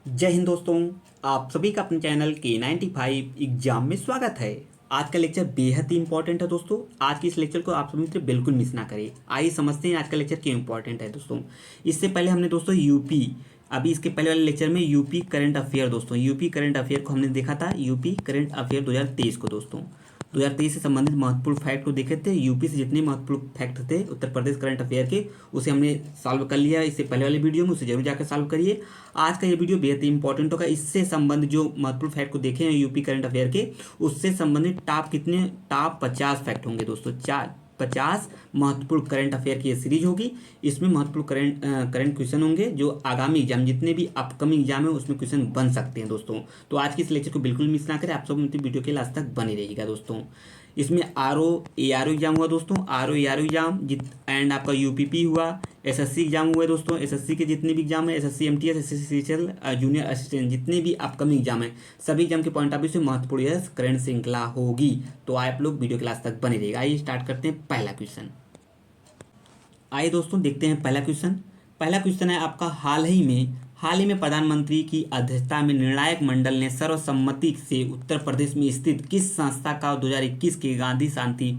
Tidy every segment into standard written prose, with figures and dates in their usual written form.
जय हिंद दोस्तों। आप सभी का अपने चैनल K95 एग्जाम में स्वागत है। आज का लेक्चर बेहद ही इंपॉर्टेंट है दोस्तों। आज के इस लेक्चर को आप सभी मित्र बिल्कुल मिस ना करें। आइए समझते हैं आज का लेक्चर क्यों इंपॉर्टेंट है दोस्तों। इससे पहले हमने दोस्तों यूपी, अभी इसके पहले वाले लेक्चर में यूपी करंट अफेयर दोस्तों, यूपी करंट अफेयर को हमने देखा था, यूपी करंट अफेयर 2023 को दोस्तों। 2023 से संबंधित महत्वपूर्ण फैक्ट को देखे थे। यूपी से जितने महत्वपूर्ण फैक्ट थे उत्तर प्रदेश करंट अफेयर के, उसे हमने सॉल्व कर लिया इससे पहले वाले वीडियो में, उसे जरूर जाकर सॉल्व करिए। आज का ये वीडियो बेहद ही इंपॉर्टेंट होगा। इससे संबंधित जो महत्वपूर्ण फैक्ट को देखे हैं यूपी करंट अफेयर के, उससे संबंधित टॉप 50 फैक्ट होंगे दोस्तों। 50 महत्वपूर्ण करंट अफेयर की ये सीरीज होगी। इसमें महत्वपूर्ण करंट क्वेश्चन होंगे जो आगामी एग्जाम, जितने भी अपकमिंग एग्जाम है उसमें क्वेश्चन बन सकते हैं दोस्तों। तो आज की इस लेक्चर को बिल्कुल मिस ना करें। आप सब वीडियो के लास्ट तक बने रहिएगा दोस्तों। इसमें ARO एग्जाम हुआ दोस्तों, ARO एग्जाम एंड आपका UPP हुआ, SSC एग्जाम हुए दोस्तों। SSC के जितने भी एग्जाम है, SSC MTS, SSC CHL, junior assistant, जितने भी अपकमिंग एग्जाम है, सभी एग्जाम के पॉइंट ऑफ व्यू से महत्वपूर्ण यह करंट श्रृंखला होगी। तो आप लोग वीडियो क्लास तक बने रहिएगा। आइए स्टार्ट करते हैं पहला क्वेश्चन। आइए दोस्तों देखते हैं पहला क्वेश्चन। पहला क्वेश्चन है आपका, हाल ही में प्रधानमंत्री की अध्यक्षता में निर्णायक मंडल ने सर्वसम्मति से उत्तर प्रदेश में स्थित किस संस्था का 2021 के गांधी शांति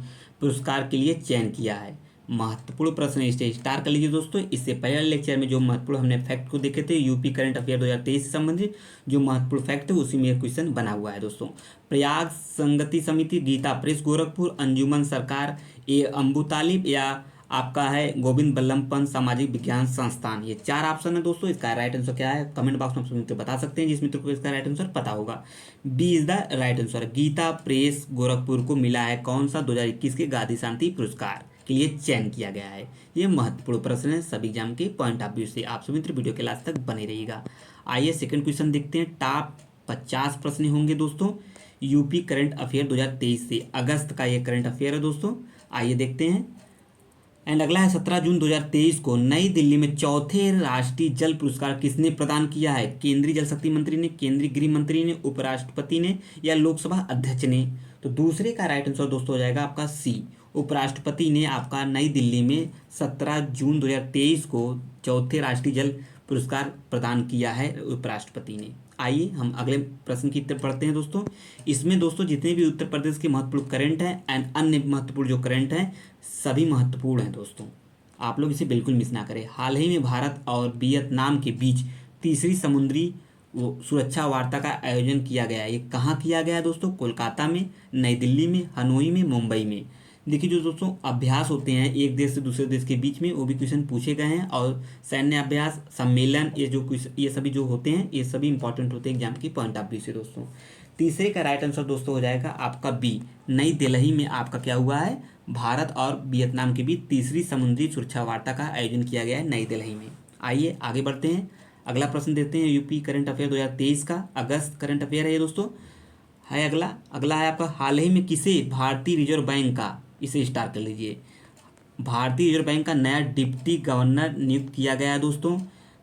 पुरस्कार के लिए चयन किया है? महत्वपूर्ण प्रश्न है, इसे स्टार कर लीजिए दोस्तों। इससे पहले लेक्चर में जो महत्वपूर्ण हमने फैक्ट को देखे थे, यूपी करंट अफेयर 2023 से संबंधित जो महत्वपूर्ण फैक्ट है उसी में यह क्वेश्चन बना हुआ है दोस्तों। प्रयाग संगति समिति, गीता प्रेस गोरखपुर, अंजुमन सरकार ए अम्बू तालिब, या आपका है गोविंद बल्लभ पंत सामाजिक विज्ञान संस्थान। ये 4 ऑप्शन है दोस्तों। इसका राइट आंसर क्या है कमेंट बॉक्स में आप मित्र बता सकते हैं, जिस मित्र को इसका राइट आंसर पता होगा। B is the right answer. Gita Press Gorakhpur को मिला है कौन सा 2021 के गांधी शांति पुरस्कार के लिए चयन किया गया है? ये महत्वपूर्ण प्रश्न है सभी एग्जाम के पॉइंट ऑफ व्यू से। आप सभी मित्र वीडियो के लास्ट तक बने रहिएगा। आइए सेकंड क्वेश्चन देखते हैं। टॉप 50 प्रश्न होंगे दोस्तों यूपी करंट अफेयर 2023 से। अगस्त का ये करंट अफेयर है दोस्तों। आइए देखते हैं। एंड अगला है, 17 जून 2023 को नई दिल्ली में चौथे राष्ट्रीय जल पुरस्कार किसने प्रदान किया है? केंद्रीय जल शक्ति मंत्री ने, केंद्रीय गृह मंत्री ने, उपराष्ट्रपति ने, या लोकसभा अध्यक्ष ने? तो दूसरे का राइट आंसर दोस्तों हो जाएगा आपका सी, उपराष्ट्रपति ने आपका नई दिल्ली में 17 जून 2023 को चौथे राष्ट्रीय जल पुरस्कार प्रदान किया है उपराष्ट्रपति ने। आइए हम अगले प्रश्न की तरफ पढ़ते हैं दोस्तों। इसमें दोस्तों जितने भी उत्तर प्रदेश के महत्वपूर्ण करंट हैं एंड अन्य महत्वपूर्ण जो करंट हैं सभी महत्वपूर्ण हैं दोस्तों। आप लोग इसे बिल्कुल मिस ना करें। हाल ही में भारत और वियतनाम के बीच तीसरी समुद्री सुरक्षा वार्ता का आयोजन किया गया है। ये कहाँ किया गया है दोस्तों? कोलकाता में, नई दिल्ली में, हनोई में, मुंबई में। देखिए जो दोस्तों अभ्यास होते हैं एक देश से दूसरे देश के बीच में, वो भी क्वेश्चन पूछे गए हैं। और सैन्य अभ्यास, सम्मेलन, ये सभी जो होते हैं ये सभी इंपॉर्टेंट होते हैं एग्जाम की पॉइंट ऑफ व्यू से दोस्तों। तीसरे का राइट आंसर दोस्तों हो जाएगा आपका बी, नई दिल्ली में आपका क्या हुआ है? भारत और वियतनाम के बीच तीसरी समुद्री सुरक्षा वार्ता का आयोजन किया गया है नई दिल्ली में। आइए आगे बढ़ते हैं। अगला प्रश्न देते हैं यूपी करंट अफेयर 2023 का, अगस्त करंट अफेयर है ये दोस्तों। है अगला है आपका, हाल ही में किसे भारतीय रिजर्व बैंक का, इसे स्टार कर लीजिए, भारतीय रिजर्व बैंक का नया डिप्टी गवर्नर नियुक्त किया गया है दोस्तों?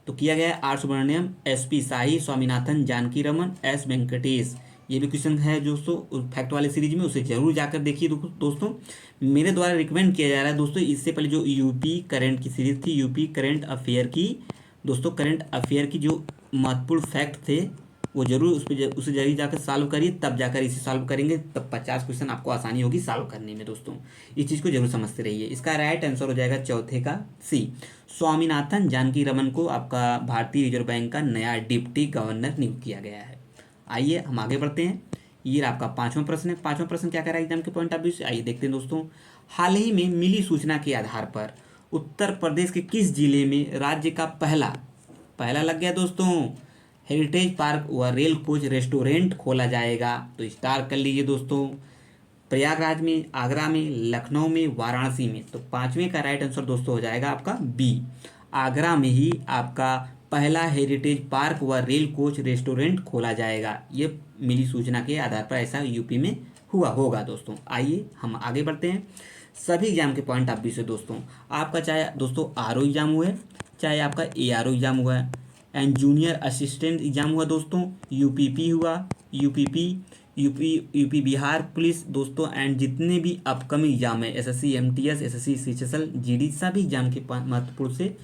तो किया गया है R Subramaniam, SP Shahi, Swaminathan, Janaki Raman, S Venkatesh. ये भी क्वेश्चन है दोस्तों फैक्ट वाले सीरीज में, उसे जरूर जाकर देखिए दोस्तों। मेरे द्वारा रिकमेंड किया जा रहा है दोस्तों। इससे पहले जो यूपी करंट की सीरीज थी, यूपी करंट अफेयर की दोस्तों, करंट अफेयर की जो महत्वपूर्ण फैक्ट थे वो जरूर उसे जरूर जाकर सॉल्व करिए, तब जाकर इसे सॉल्व करेंगे, तब 50 क्वेश्चन आपको आसानी होगी सॉल्व करने में दोस्तों। इस चीज़ को जरूर समझते रहिए। इसका राइट आंसर हो जाएगा चौथे का सी, स्वामीनाथन जानकी रमन को आपका भारतीय रिजर्व बैंक का नया डिप्टी गवर्नर नियुक्त किया गया है। आइए हम आगे बढ़ते हैं। ये आपका 5वां प्रश्न है। 5वां प्रश्न क्या कह रहा है एग्जाम के पॉइंट ऑफ व्यू से? आइए देखते हैं दोस्तों। हाल ही में मिली सूचना के आधार पर उत्तर प्रदेश के किस जिले में राज्य का पहला लग गया दोस्तों हेरिटेज पार्क व रेल कोच रेस्टोरेंट खोला जाएगा? तो स्टार कर लीजिए दोस्तों। प्रयागराज में, आगरा में, लखनऊ में, वाराणसी में? तो 5वें का राइट आंसर दोस्तों हो जाएगा आपका बी, आगरा में ही आपका पहला हेरिटेज पार्क व रेल कोच रेस्टोरेंट खोला जाएगा। ये मिली सूचना के आधार पर ऐसा यूपी में हुआ होगा दोस्तों। आइए हम आगे बढ़ते हैं। सभी एग्जाम के पॉइंट ऑफ व्यू से दोस्तों, आपका चाहे दोस्तों RO एग्जाम हुआ है, चाहे आपका ARO एग्जाम हुआ है, एंड जूनियर असिस्टेंट एग्जाम हुआ दोस्तों, UPP हुआ, यूपी बिहार पुलिस दोस्तों, एंड जितने भी अपकमिंग एग्जाम है SSC MTS, SSC CHL, GD, सभी एग्जाम के महत्वपूर्ण से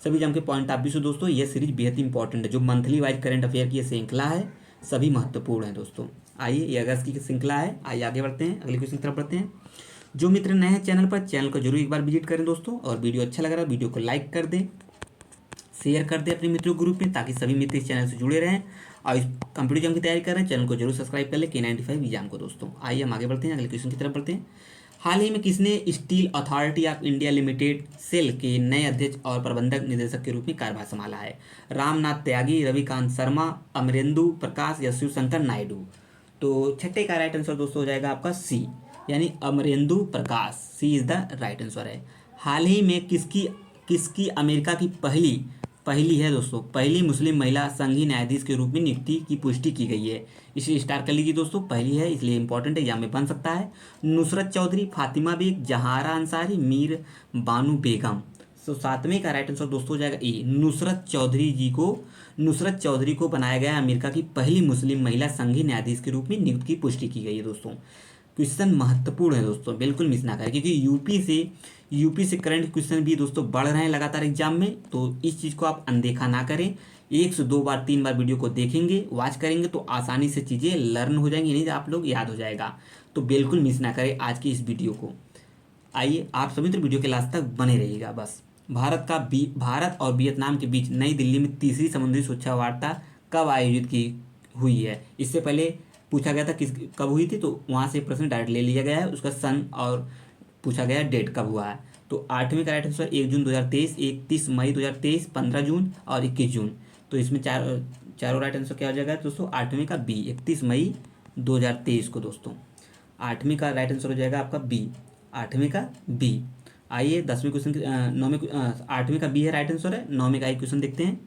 सभी एग्जाम के पॉइंट ऑफ व्यू से दोस्तों ये सीरीज बेहद इंपॉर्टेंट है। जो मंथली वाइज करंट अफेयर की ये श्रृंखला है, सभी महत्वपूर्ण है दोस्तों। आइए, ये अगस्त की श्रृंखला है। आइए आगे बढ़ते हैं, अगले क्वेश्चन की तरफ बढ़ते हैं। जो मित्र नए हैं चैनल पर, चैनल को जरूर एक बार विजिट करें दोस्तों, और वीडियो अच्छा लग रहा है वीडियो को लाइक कर दें, शेयर कर दें अपने मित्रों ग्रुप में, ताकि सभी मित्र इस चैनल से जुड़े रहें और इस कंप्यूटर एग्जाम की तैयारी कर रहे हैं। चैनल को जरूर सब्सक्राइब कर ले K95 एग्जाम को दोस्तों। आइए हम आगे बढ़ते हैं, अगले क्वेश्चन की तरफ बढ़ते हैं। हाल ही में किसने steel authority of India limited SAIL के नए अध्यक्ष और प्रबंधक निदेशक के रूप में कार्यभार संभाला है? रामनाथ त्यागी, रविकांत शर्मा, अमरेंदु प्रकाश या शिवशंकर नायडू? तो छठे का राइट आंसर दोस्तों हो जाएगा आपका सी, यानी अमरेंदु प्रकाश। सी इज द राइट आंसर है। हाल ही में किसकी किसकी अमेरिका की पहली है दोस्तों, पहली मुस्लिम महिला संघीय न्यायाधीश के रूप में नियुक्ति की पुष्टि की गई है? इसे स्टार कर लीजिए दोस्तों, पहली है इसलिए इंपॉर्टेंट एग्जाम में बन सकता है। नुसरत चौधरी, फातिमा बेग, जहारा अंसारी, मीर बानू बेगम? तो सातवें का राइट आंसर दोस्तों हो जाएगा ए, नुसरत चौधरी को बनाया गया अमेरिका की पहली मुस्लिम महिला संघीय न्यायाधीश के रूप में नियुक्ति की पुष्टि की गई है दोस्तों। क्वेश्चन महत्वपूर्ण है दोस्तों, बिल्कुल मिस ना करें, क्योंकि यूपी से करंट क्वेश्चन भी दोस्तों बढ़ रहे हैं लगातार एग्जाम में, तो इस चीज़ को आप अनदेखा ना करें। 1 से 2 बार 3 बार वीडियो को देखेंगे, वॉच करेंगे तो आसानी से चीज़ें लर्न हो जाएंगी, नहीं आप लोग याद हो जाएगा। तो बिल्कुल मिस ना करें आज की इस वीडियो को। आइए आप सभी तो वीडियो के लास्ट तक बने रहिएगा बस। भारत और वियतनाम के बीच नई दिल्ली में तीसरी समुद्री सुरक्षा वार्ता कब आयोजित की हुई है? इससे पहले पूछा गया था कब हुई थी, तो वहाँ से प्रश्न डायरेक्ट ले लिया गया है, उसका सन और पूछा गया डेट कब हुआ है। तो 8वें का राइट आंसर 1 जून 2023, 31 मई 2023, 15 जून और 21 जून। तो इसमें चारों राइट आंसर क्या हो जाएगा दोस्तों? 8वें का बी, 31 मई 2023 को दोस्तों। 8वें का राइट आंसर हो जाएगा आपका बी, 8वें का बी। आइए 10वें क्वेश्चन 8वें का बी है राइट आंसर है। 9वें का एक क्वेश्चन देखते हैं।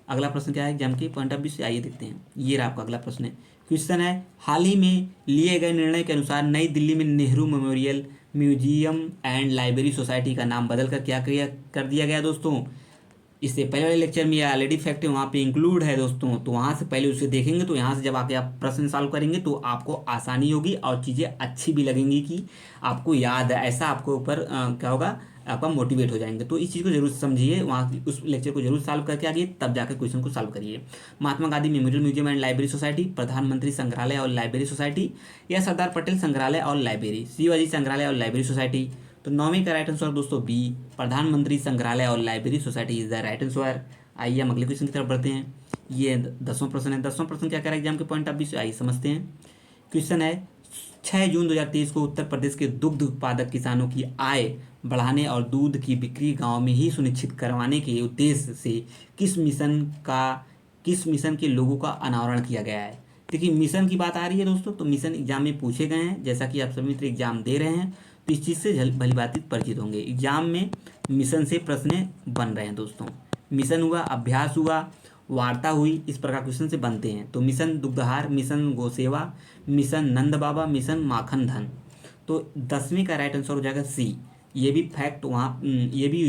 अगला प्रश्न क्या है एग्जाम के पॉइंट ऑफ व्यू से, आइए देखते हैं। ये रहा आपका अगला प्रश्न है। क्वेश्चन है, हाल ही में लिए गए निर्णय के अनुसार नई दिल्ली में Nehru memorial museum and library society का नाम बदलकर क्या कर दिया गया दोस्तों? इससे पहले वाले लेक्चर में ऑलरेडी फैक्ट है, वहाँ पे इंक्लूड है दोस्तों, तो वहाँ से पहले उसे देखेंगे, तो यहाँ से जब आके आप प्रश्न सॉल्व करेंगे तो आपको आसानी होगी और चीज़ें अच्छी भी लगेंगी कि आपको याद है, ऐसा आपको ऊपर क्या होगा, आपका मोटिवेट हो जाएंगे। तो इस चीज़ को जरूर समझिए, वहाँ उस लेक्चर को जरूर सॉल्व करके आइए, तब जाकर क्वेश्चन को सॉल्व करिए। Mahatma Gandhi memorial museum and library society, प्रधानमंत्री संग्रहालय और लाइब्रेरी सोसाइटी, या सरदार पटेल संग्रहालय और लाइब्रेरी, शिवाजी संग्रहालय और लाइब्रेरी सोसाइटी? तो 9वें का राइट आंसर दोस्तों बी, प्रधानमंत्री संग्रहालय और library society is the right answer. आइए हम अगले क्वेश्चन की तरफ बढ़ते हैं। ये 10वां प्रश्न है। 10वां प्रश्न क्या कह रहा है एग्जाम के पॉइंट ऑफ व्यू से, आइए समझते हैं। क्वेश्चन है, 6 जून 2023 को उत्तर प्रदेश के दुग्ध उत्पादक किसानों की आय बढ़ाने और दूध की बिक्री गाँव में ही सुनिश्चित करवाने के उद्देश्य से किस मिशन के लोगों का अनावरण किया गया है? देखिए मिशन की बात आ रही है दोस्तों, तो मिशन एग्जाम में पूछे गए हैं, जैसा कि आप सभी मित्र एग्जाम दे रहे हैं तो इस चीज़ से भली भांति परिचित होंगे। एग्जाम में मिशन से प्रश्न बन रहे हैं दोस्तों। मिशन हुआ, अभ्यास हुआ, वार्ता हुई, इस प्रकार क्वेश्चन से बनते हैं। तो मिशन दुग्धहार, मिशन गौसेवा, मिशन नंद बाबा, मिशन माखन धन। तो 10वें का राइट आंसर हो जाएगा सी। ये भी फैक्ट वहाँ ये भी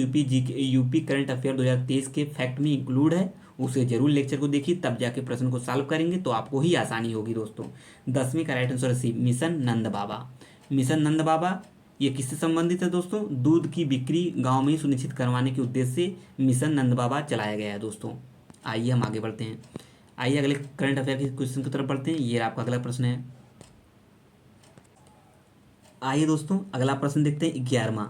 यूपी करंट अफेयर 2023 के फैक्ट में इंक्लूड है, उसे जरूर लेक्चर को देखिए, तब जाके प्रश्न को सॉल्व करेंगे तो आपको ही आसानी होगी दोस्तों। 10वें का राइट आंसर सी, मिशन नंद बाबा। मिशन नंद बाबा ये किससे संबंधित है दोस्तों? दूध की बिक्री गांव में ही सुनिश्चित करवाने के उद्देश्य से मिशन नंद बाबा चलाया गया है दोस्तों। आइए हम आगे बढ़ते हैं। आइए अगले करंट अफेयर के क्वेश्चन की तरफ बढ़ते हैं। ये आपका अगला प्रश्न है। आइए दोस्तों अगला प्रश्न देखते हैं 11वां।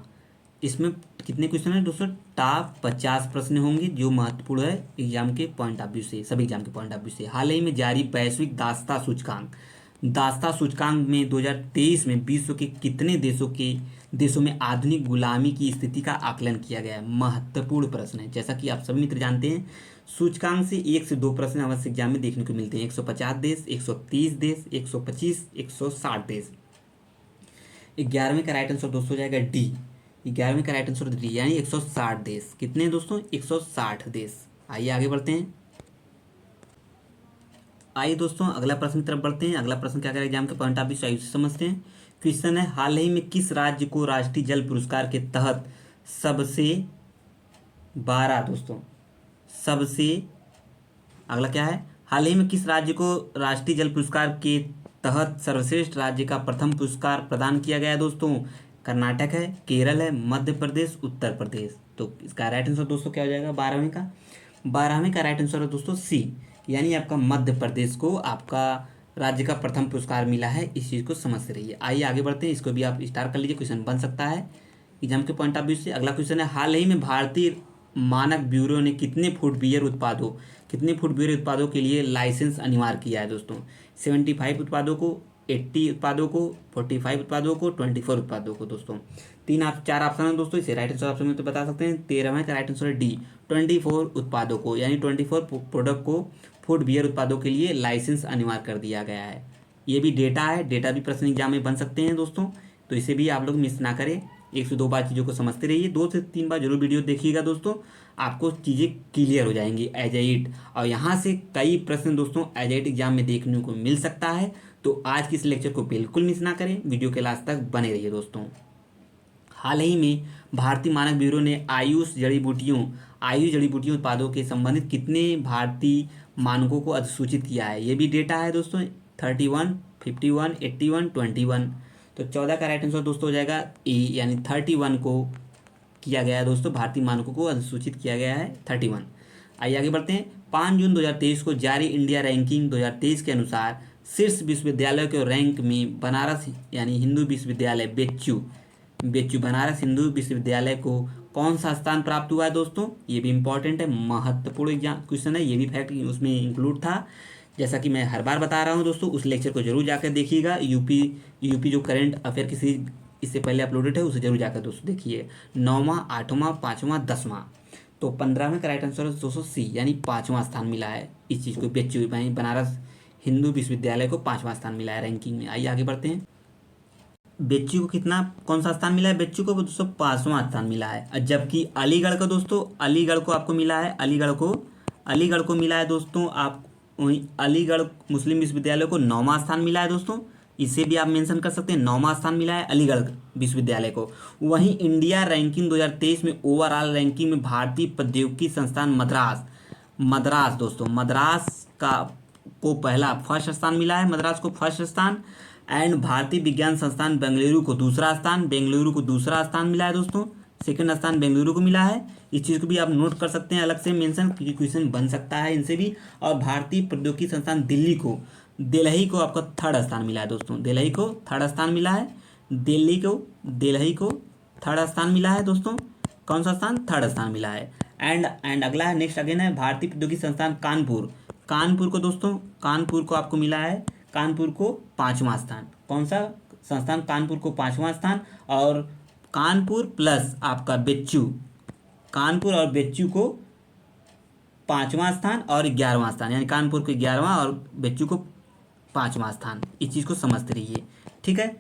इसमें कितने क्वेश्चन है दोस्तों? टॉप 50 प्रश्न होंगे जो महत्वपूर्ण है एग्जाम के पॉइंट ऑफ व्यू से, सभी एग्जाम के पॉइंट ऑफ व्यू से। हाल ही में जारी वैश्विक दास्ता सूचकांक में 2023 में विश्व के कितने देशों में आधुनिक गुलामी की स्थिति का आकलन किया गया है? महत्वपूर्ण प्रश्न है। जैसा कि आप सभी मित्र जानते हैं, सूचकांक से 1 से 2 प्रश्न अवश्य एग्जाम में देखने को मिलते हैं। 150 देश, 130 देश, 125, 160 देश। 11वें का राइट आंसर दोस्तों हो जाएगा डी। 11वें का राइट आंसर डी, यानी 160 देश। कितने हैं दोस्तों? 160 देश। आइए आगे बढ़ते हैं। आइए दोस्तों अगला प्रश्न की तरफ बढ़ते हैं। अगला प्रश्न क्या करें एग्जाम के पॉइंट ऑफ व्यू से समझते हैं। क्वेश्चन है, हाल ही में किस राज्य को राष्ट्रीय जल पुरस्कार के तहत सबसे 12 दोस्तों सबसे अगला क्या है? हाल ही में किस राज्य को राष्ट्रीय जल पुरस्कार के तहत सर्वश्रेष्ठ राज्य का प्रथम पुरस्कार प्रदान किया गया दोस्तों? कर्नाटक है, केरल है, मध्य प्रदेश, उत्तर प्रदेश। तो इसका राइट आंसर दोस्तों क्या हो जाएगा 12वें का? 12वें का राइट आंसर है दोस्तों सी, यानी आपका मध्य प्रदेश को आपका राज्य का प्रथम पुरस्कार मिला है। इस चीज़ को समझते रहिए। आइए आगे बढ़ते हैं, इसको भी आप स्टार कर लीजिए, क्वेश्चन बन सकता है एग्जाम के पॉइंट ऑफ व्यू से। अगला क्वेश्चन है, हाल ही में भारतीय मानक ब्यूरो ने कितने फुट बियर उत्पादों के लिए लाइसेंस अनिवार्य किया है दोस्तों? 75 उत्पादों को, 80 उत्पादों को, 45 उत्पादों को, 24 उत्पादों को दोस्तों। 4 ऑप्शन है दोस्तों, इसे राइट आंसर ऑप्शन में तो बता सकते हैं। 13वें का राइट आंसर है डी, 24 उत्पादों को, यानी 24 प्रोडक्ट को फूड बियर उत्पादों के लिए लाइसेंस अनिवार्य कर दिया गया है। ये भी डेटा है, डेटा भी प्रश्न एग्जाम में बन सकते हैं दोस्तों, तो इसे भी आप लोग मिस ना करें। 1 से 2 बार चीज़ों को समझते रहिए, 2 से 3 बार जरूर वीडियो देखिएगा दोस्तों, आपको चीज़ें क्लियर हो जाएंगी एज इट। और यहाँ से कई प्रश्न दोस्तों एज इट एग्जाम में देखने को मिल सकता है। तो आज की इस लेक्चर को बिल्कुल मिस ना करें, वीडियो के लास्ट तक बने रहिए दोस्तों। हाल ही में भारतीय मानक ब्यूरो ने आयुष जड़ी बूटियों उत्पादों के संबंधित कितने भारतीय मानकों को अधिसूचित किया है? ये भी डेटा है दोस्तों, 31, 51, 81, 21। तो 14 का राइट आंसर दोस्तों हो जाएगा ए, यानी 31 को किया गया है दोस्तों, भारतीय मानकों को अधिसूचित किया गया है 31। आइए आगे बढ़ते हैं। 5 जून 2023 को जारी इंडिया रैंकिंग 2023 के अनुसार शीर्ष विश्वविद्यालयों के रैंक में बनारस यानी हिंदू विश्वविद्यालय बेच्चू बनारस हिंदू विश्वविद्यालय को कौन सा स्थान प्राप्त हुआ है दोस्तों? ये भी इंपॉर्टेंट है, महत्वपूर्ण एग्जाम क्वेश्चन है, ये भी फैक्ट उसमें इंक्लूड था। जैसा कि मैं हर बार बता रहा हूँ दोस्तों, उस लेक्चर को जरूर जाकर देखिएगा। यूपी जो करंट अफेयर की सीरीज इससे पहले अपलोडेड है, उसे जरूर जाकर दोस्तों देखिए। 9वां, 8वां, 5वां, 10वां। तो 15वें का राइट आंसर है दोस्तों सी, यानी 5वां स्थान मिला है इस चीज़ को, बेच्चू बनारस हिंदू विश्वविद्यालय को 5वां स्थान मिला है रैंकिंग में। आइए आगे बढ़ते हैं। बेच्चू को कौन सा स्थान मिला है? बेच्चू को दोस्तों 5वां स्थान मिला है। जबकि अलीगढ़ को दोस्तों, अलीगढ़ को आपको मिला है, अलीगढ़ को मिला है दोस्तों आप, वहीं अलीगढ़ मुस्लिम विश्वविद्यालय को 9वां स्थान मिला है दोस्तों, इसे भी आप मेंशन कर सकते हैं, 9वां स्थान मिला है अलीगढ़ विश्वविद्यालय को। वहीं इंडिया रैंकिंग 2023 में ओवरऑल रैंकिंग में भारतीय प्रौद्योगिकी संस्थान मद्रास दोस्तों, मद्रास को फर्स्ट स्थान मिला है, मद्रास को फर्स्ट स्थान। एंड भारतीय विज्ञान संस्थान बेंगलुरु को दूसरा स्थान मिला है दोस्तों, सेकंड स्थान बेंगलुरु को मिला है। इस चीज़ को भी आप नोट कर सकते हैं अलग से मेंशन, क्योंकि क्वेश्चन बन सकता है इनसे भी। और भारतीय प्रौद्योगिकी संस्थान दिल्ली को आपका थर्ड स्थान मिला है दोस्तों, दिल्ली को थर्ड स्थान मिला है दोस्तों। कौन सा स्थान? थर्ड स्थान मिला है। एंड अगला है, नेक्स्ट अगेन है भारतीय प्रौद्योगिकी संस्थान कानपुर को दोस्तों, कानपुर को आपको मिला है, कानपुर को 5वां स्थान। कौन सा संस्थान? कानपुर को 5वां स्थान। और कानपुर प्लस आपका कानपुर और बेच्चू को 5वां स्थान और 11वां स्थान, यानी कानपुर को 11वां और बेच्चू को 5वां स्थान। इस चीज़ को समझते रहिए, ठीक है।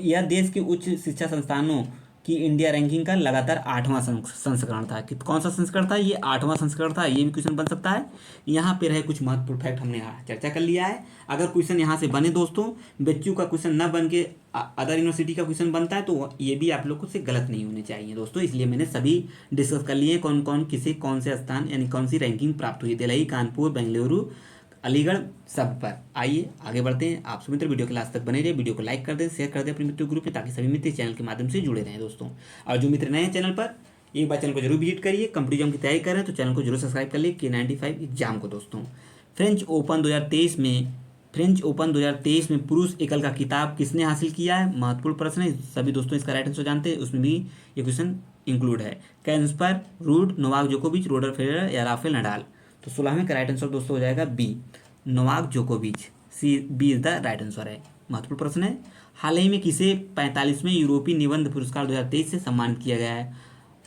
यह देश के उच्च शिक्षा संस्थानों की इंडिया रैंकिंग का लगातार 8वां संस्करण था। कि कौन सा संस्करण था? ये 8वां संस्करण था, ये भी क्वेश्चन बन सकता है। यहाँ पे रहे कुछ महत्वपूर्ण फैक्ट हमने यहाँ चर्चा कर लिया है। अगर क्वेश्चन यहाँ से बने दोस्तों, बेच्चू का क्वेश्चन न बन के अदर यूनिवर्सिटी का क्वेश्चन बनता है, तो ये भी आप लोग को से गलत नहीं होने चाहिए दोस्तों। इसलिए मैंने सभी डिस्कस कर लिए कौन कौन किसे कौन से स्थान यानी कौन सी रैंकिंग प्राप्त हुई, दिल्ली, कानपुर, बेंगलुरु, अलीगढ़, सब पर। आइए आगे बढ़ते हैं। आप सभी मित्र वीडियो के लास्ट तक बने रहिए, वीडियो को लाइक कर दें, शेयर कर दें अपने मित्र ग्रुप में, ताकि सभी मित्र चैनल के माध्यम से जुड़े रहें दोस्तों। और जो मित्र नए हैं चैनल पर, एक बार चैनल को जरूर विजिट करिए। कंपटीशन एग्जाम की तैयारी कर रहे हैं तो चैनल को जरूर सब्सक्राइब कर लिए K95 एग्जाम को दोस्तों। फ्रेंच ओपन 2023 में पुरुष एकल का खिताब किसने हासिल किया है? महत्वपूर्ण प्रश्न है, सभी दोस्तों इसका राइट आंसर जानते हैं, उसमें भी ये क्वेश्चन इंक्लूड है। कैस्पर रूड, नोवाक जोकोविच, रोजर फेडरर या राफेल नडाल? तो 16वें का राइट आंसर दोस्तों हो जाएगा बी, नोवाक जोकोविच। B is the right answer है। महत्वपूर्ण प्रश्न है। हाल ही में किसे 45वें यूरोपीय निबंध पुरस्कार 2023 से सम्मानित किया गया है?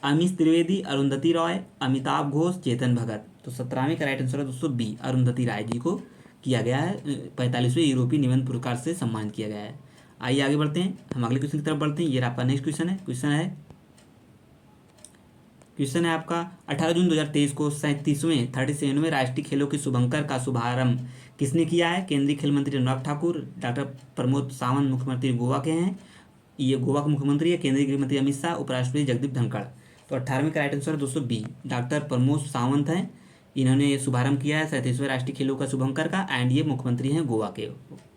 अमीश त्रिवेदी, अरुंधति रॉय, अमिताभ घोष, चेतन भगत? तो 17वें का राइट आंसर है दोस्तों बी, अरुंधति राय जी को किया गया है, 45वें यूरोपीय निबंध पुरस्कार से सम्मानित किया गया है। आइए आगे बढ़ते हैं, हम अगले क्वेश्चन की तरफ बढ़ते हैं। ये आपका नेक्स्ट क्वेश्चन है आपका 18 जून 2023 को 37वें राष्ट्रीय खेलों के शुभंकर का शुभारंभ किसने किया है? केंद्रीय खेल मंत्री अनुराग ठाकुर, डॉक्टर प्रमोद सावंत मुख्यमंत्री गोवा के हैं, ये गोवा के मुख्यमंत्री है, केंद्रीय गृह मंत्री अमित शाह, उपराष्ट्रपति जगदीप धनखड़। तो 18वें का राइट आंसर है दोस्तों बी, डॉक्टर प्रमोद सावंत हैं, इन्होंने शुभारंभ किया है 37वें राष्ट्रीय खेलों का शुभंकर का, एंड ये मुख्यमंत्री हैं गोवा के,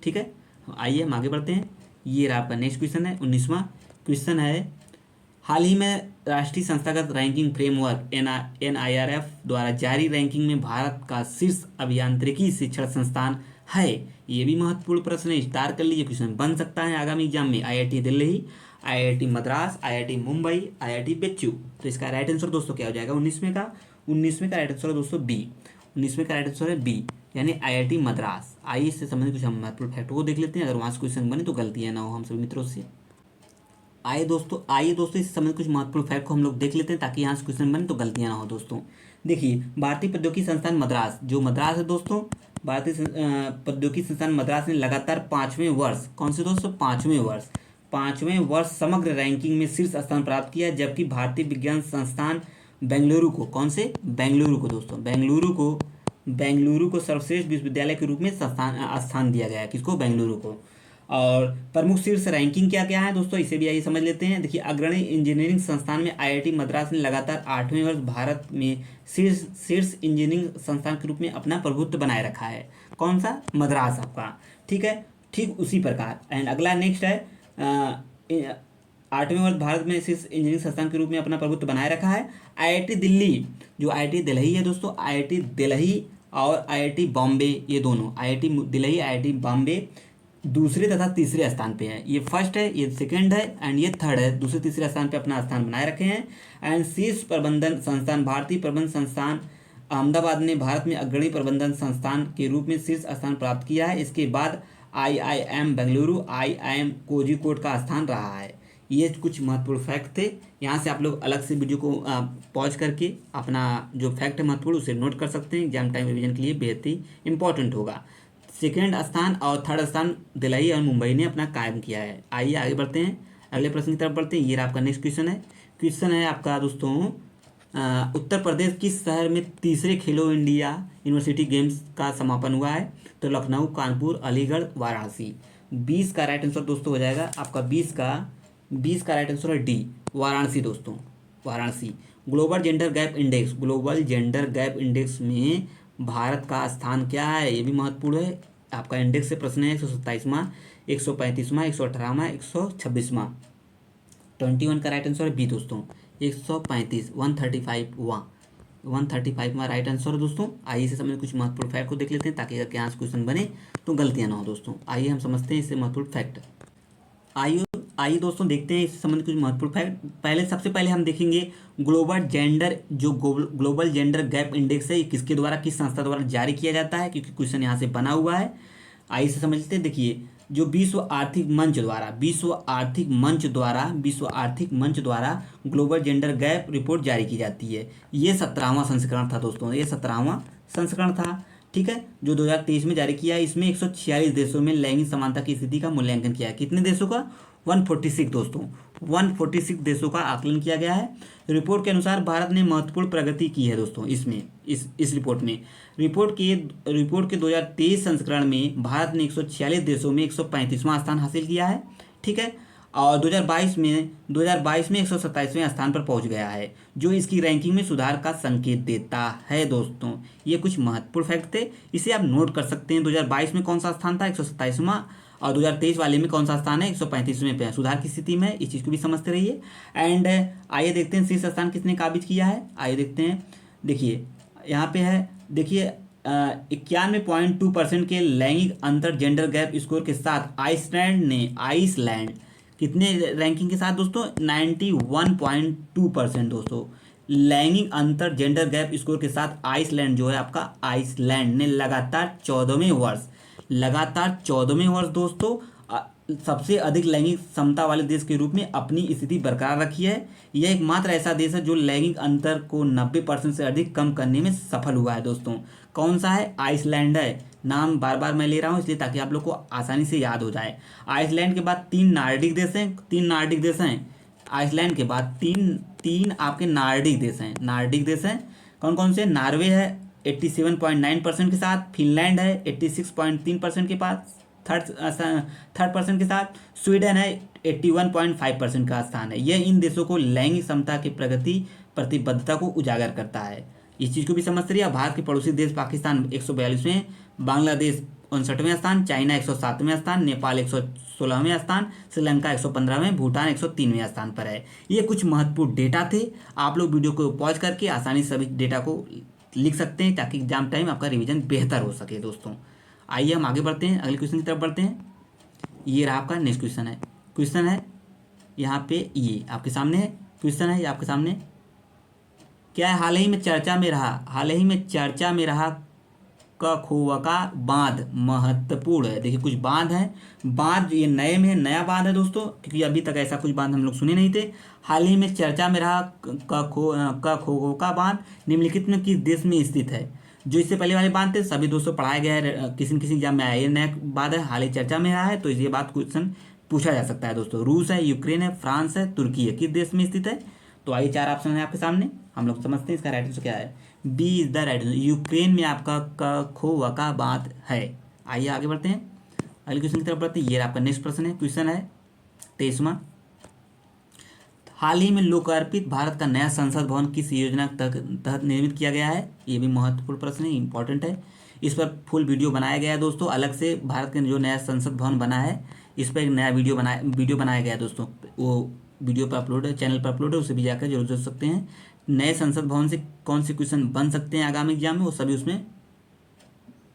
ठीक है। आइए हम आगे बढ़ते हैं। ये आपका नेक्स्ट क्वेश्चन है 19वां क्वेश्चन है, हाल ही में राष्ट्रीय संस्थागत रैंकिंग फ्रेमवर्क NIRF द्वारा जारी रैंकिंग में भारत का शीर्ष अभियांत्रिकी शिक्षण संस्थान है। ये भी महत्वपूर्ण प्रश्न है, स्टार कर लीजिए, क्वेश्चन बन सकता है आगामी एग्जाम में। IIT Delhi, IIT Madras, IIT Mumbai, IIT बेच्चू। तो इसका राइट आंसर दोस्तों क्या हो जाएगा? 19वें का राइट आंसर है दोस्तों बी। 19वें का राइट आंसर है बी, यानी IIT मद्रास। आइए इससे संबंधित कुछ हम महत्वपूर्ण फैक्ट को देख लेते हैं, अगर वहाँ से क्वेश्चन बने तो गलतियाँ ना हो हम सभी मित्रों से। आइए दोस्तों इससे संबंधित कुछ महत्वपूर्ण फैक्ट को हम लोग देख लेते हैं, ताकि यहाँ से क्वेश्चन बने तो गलतियाँ ना हो दोस्तों। देखिए, भारतीय प्रौद्योगिकी संस्थान मद्रास, जो मद्रास है दोस्तों, भारतीय प्रौद्योगिकी संस्थान मद्रास ने लगातार 5वें वर्ष, कौन से दोस्तों? 5वें वर्ष समग्र रैंकिंग में शीर्ष स्थान प्राप्त किया, जबकि भारतीय विज्ञान संस्थान बेंगलुरु को, कौन से? बेंगलुरु को दोस्तों, बेंगलुरु को सर्वश्रेष्ठ विश्वविद्यालय के रूप में स्थान दिया गया है। किसको? बेंगलुरु को। और प्रमुख शीर्ष रैंकिंग क्या क्या है दोस्तों, इसे भी आइए समझ लेते हैं। देखिए, अग्रणी इंजीनियरिंग संस्थान में IIT मद्रास ने लगातार 8वें वर्ष भारत में शीर्ष इंजीनियरिंग संस्थान के रूप में अपना प्रभुत्व बनाए रखा है। कौन सा? मद्रास आपका, ठीक है। ठीक उसी प्रकार एंड अगला नेक्स्ट है, 8वें वर्ष भारत में शीर्ष इंजीनियरिंग संस्थान के रूप में अपना प्रभुत्व बनाए रखा है। IIT दिल्ली, जो IIT दिल्ली है दोस्तों, IIT दिल्ली और IIT बॉम्बे, ये दोनों IIT दिल्ली, IIT बॉम्बे दूसरे तथा तीसरे स्थान पे है। ये फर्स्ट है, ये सेकंड है एंड ये थर्ड है। दूसरे तीसरे स्थान पे अपना स्थान बनाए रखे हैं। एंड शीर्ष प्रबंधन संस्थान भारतीय प्रबंधन संस्थान अहमदाबाद ने भारत में अग्रणी प्रबंधन संस्थान के रूप में शीर्ष स्थान प्राप्त किया है। इसके बाद IIM बेंगलुरु, IIM कोझिकोड का स्थान रहा है। ये कुछ महत्वपूर्ण फैक्ट थे। यहाँ से आप लोग अलग से वीडियो को पॉज करके अपना जो फैक्ट है महत्वपूर्ण उसे नोट कर सकते हैं, एग्जाम टाइम रिवीजन के लिए बेहद ही इंपॉर्टेंट होगा। सेकेंड स्थान और थर्ड स्थान दिल्ली और मुंबई ने अपना कायम किया है। आइए आगे बढ़ते हैं, अगले प्रश्न की तरफ बढ़ते हैं। ये आपका नेक्स्ट क्वेश्चन है आपका दोस्तों, उत्तर प्रदेश किस शहर में तीसरे खेलो इंडिया यूनिवर्सिटी गेम्स का समापन हुआ है? तो लखनऊ, कानपुर, अलीगढ़, वाराणसी। 20 का राइट आंसर दोस्तों हो जाएगा आपका 20 का राइट आंसर है डी, वाराणसी दोस्तों, Varanasi. Global gender gap index में भारत का स्थान क्या है? ये भी महत्वपूर्ण है, आपका इंडेक्स से प्रश्न है। 127वां, 135वां, 118वां, 126वां। 21 का राइट आंसर है बी दोस्तों, 135, 135वां राइट आंसर है दोस्तों। आइए इसे समझ कुछ महत्वपूर्ण फैक्ट को देख लेते हैं, ताकि अगर यहाँ से क्वेश्चन बने तो गलतियाँ ना हो दोस्तों। आइए हम समझते हैं इससे महत्वपूर्ण फैक्ट। आइए दोस्तों देखते हैं इससे संबंधित कुछ महत्वपूर्ण फैक्ट। सबसे पहले हम देखेंगे ग्लोबल जेंडर गैप इंडेक्स है, ये किसके द्वारा, किस संस्था द्वारा जारी किया जाता है, क्योंकि क्वेश्चन यहाँ से बना हुआ है। आइए इसे समझते हैं। देखिए, जो विश्व आर्थिक मंच द्वारा ग्लोबल जेंडर गैप रिपोर्ट जारी की जाती है। ये 17वां संस्करण था दोस्तों, ये 17वां संस्करण था, ठीक है, जो 2023 में जारी किया है। इसमें 146 देशों में लैंगिक समानता की स्थिति का मूल्यांकन किया है। कितने देशों का? 146 दोस्तों, 146 देशों का आकलन किया गया है। रिपोर्ट के अनुसार भारत ने महत्वपूर्ण प्रगति की है दोस्तों इसमें, इस रिपोर्ट में। रिपोर्ट के 2023 संस्करण में भारत ने 146 देशों में 135वां स्थान हासिल किया है, ठीक है, और 2022 में 127वें स्थान पर पहुंच गया है, जो इसकी रैंकिंग में सुधार का संकेत देता है दोस्तों। ये कुछ महत्वपूर्ण फैक्ट थे, इसे आप नोट कर सकते हैं। 2022 में कौन सा स्थान था? 127वां, और 2023 वाले में कौन सा स्थान है? 135वें पे, सुधार की स्थिति में। इस चीज़ को भी समझते रहिए। एंड आइए देखते हैं शीर्ष स्थान किसने काबिज किया है। आइए देखते हैं। देखिए यहाँ पे है, देखिए 91.2% के लैंगिक अंतर जेंडर गैप स्कोर के साथ आइसलैंड कितने रैंकिंग के साथ दोस्तों? 91.2% दोस्तों, लैंगिक अंतर जेंडर गैप स्कोर के साथ आइसलैंड जो है आपका, आइसलैंड ने लगातार 14वें वर्ष दोस्तों सबसे अधिक लैंगिक समता वाले देश के रूप में अपनी स्थिति बरकरार रखी है। यह एकमात्र ऐसा देश है जो लैंगिक अंतर को 90% से अधिक कम करने में सफल हुआ है दोस्तों। कौन सा है? आइसलैंड है। नाम बार बार मैं ले रहा हूँ इसलिए ताकि आप लोग को आसानी से याद हो जाए। आइसलैंड के बाद तीन नार्डिक देश हैं। आइसलैंड के बाद तीन आपके नार्डिक देश हैं। कौन कौन से? नॉर्वे है 87.9% के साथ, फिनलैंड है 86.3% के पास, थर्ड पर्सन के साथ, स्वीडन है 81.5% का स्थान है। यह इन देशों को लैंगिक समता की प्रगति प्रतिबद्धता को उजागर करता है। इस चीज़ को भी समझते रहिए। भारत के पड़ोसी देश पाकिस्तान 142वें, बांग्लादेश 159वें स्थान, चाइना 107वें स्थान, नेपाल 116वें स्थान, श्रीलंका 115वें, भूटान 103वें स्थान पर है। ये कुछ महत्वपूर्ण डेटा थे। आप लोग वीडियो को पॉज करके आसानी से सभी डेटा को लिख सकते हैं ताकि एग्जाम टाइम आपका रिवीजन बेहतर हो सके दोस्तों। आइए हम आगे बढ़ते हैं, अगले क्वेश्चन की तरफ बढ़ते हैं। ये रहा आपका नेक्स्ट क्वेश्चन है यहाँ पे, ये आपके सामने है क्वेश्चन है, ये आपके सामने क्या है। हाल ही में चर्चा में रहा कखोवका बांध महत्वपूर्ण है। देखिए कुछ बांध है, बांध ये नए में नया बांध है दोस्तों, क्योंकि अभी तक ऐसा कुछ बांध हम लोग सुने नहीं थे। हाल ही में चर्चा में रहा कखोवका बांध निम्नलिखित में किस देश में स्थित है। जो इससे पहले वाले बांध थे सभी दोस्तों पढ़ाया गया है, किसी न किसी एग्जाम में आया। ये नया बांध है, हाल ही चर्चा में रहा है, तो ये बात क्वेश्चन पूछा जा सकता है दोस्तों। रूस है, यूक्रेन है, फ्रांस है, तुर्की है, किस देश में स्थित है। तो आइए 4 ऑप्शन है आपके सामने, हम लोग समझते हैं इसका राइट आंसर क्या है। B is the right answer, Ukraine में आपका कखोवका बांध है। आइए आगे बढ़ते हैं, अगले क्वेश्चन की तरफ बढ़ते हैं। ये आपका नेक्स्ट प्रश्न है, क्वेश्चन है 23वां। हाल ही में लोकार्पित भारत का नया संसद भवन किस योजना तहत निर्मित किया गया है। ये भी महत्वपूर्ण प्रश्न है, इंपॉर्टेंट है। इस पर फुल वीडियो बनाया गया है दोस्तों, अलग से भारत का जो नया संसद भवन बना है इस पर एक नया वीडियो बनाया गया है दोस्तों। वो वीडियो पर अपलोड है, चैनल पर अपलोड है, उसे भी जाकर जरूर देख सकते हैं। नए संसद भवन से कौन से क्वेश्चन बन सकते हैं आगामी एग्जाम में, वो सभी